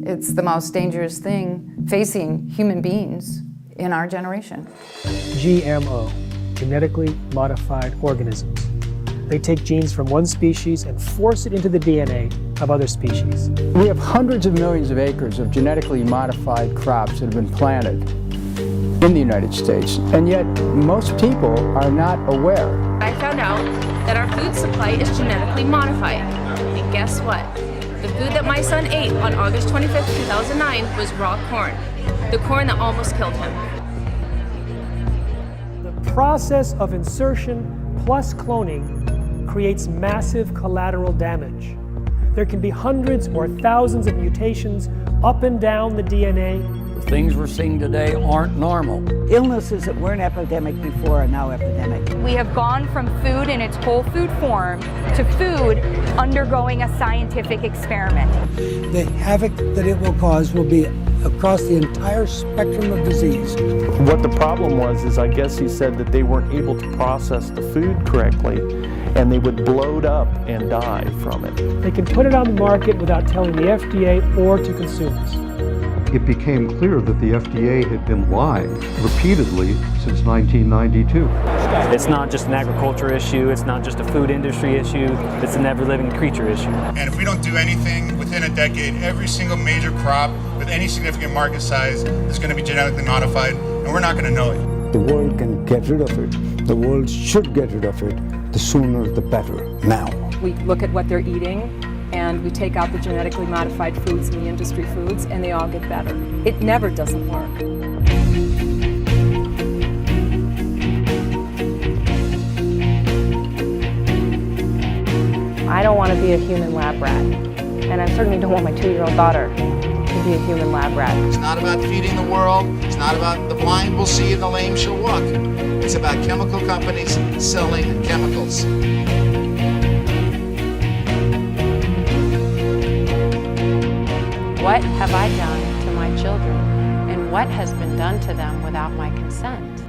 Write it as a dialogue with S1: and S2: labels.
S1: It's the most dangerous thing facing human beings in our generation.
S2: GMO, Genetically Modified Organisms. They take genes from one species and force it into the DNA of other species.
S3: We have hundreds of millions of acres of genetically modified crops that have been planted in the United States, and yet most people are not aware.
S4: I found out that our food supply is genetically modified. And guess what? The food that my son ate on August 25th, 2009 was raw corn. The corn that almost killed him.
S2: The process of insertion plus cloning creates massive collateral damage. There can be hundreds or thousands of mutations up and down the DNA.
S5: The things we're seeing today aren't normal.
S6: Illnesses that weren't epidemic before are now epidemic.
S7: We have gone from food in its whole food form to food undergoing a scientific experiment.
S8: The havoc that it will cause will be across the entire spectrum of disease.
S9: What the problem was is I guess he said that they weren't able to process the food correctly and they would bloat up and die from it.
S2: They can put it on the market without telling the FDA or to consumers.
S10: It became clear that the FDA had been lying repeatedly since 1992.
S11: It's not just an agriculture issue, it's not just a food industry issue, it's an ever-living creature issue.
S12: And if we don't do anything within a decade, every single major crop with any significant market size is going to be genetically modified, and we're not going to know it.
S13: The world can get rid of it. The world should get rid of it. The sooner the better, now.
S14: We look at what they're eating, and we take out the genetically modified foods and the industry foods, and they all get better. It never doesn't work.
S15: I don't want to be a human lab rat, and I certainly don't want my 2-year-old daughter to be a human lab rat.
S16: It's not about feeding the world. It's not about the blind will see and the lame shall walk. It's about chemical companies selling chemicals.
S17: What have I done to my children, and what has been done to them without my consent?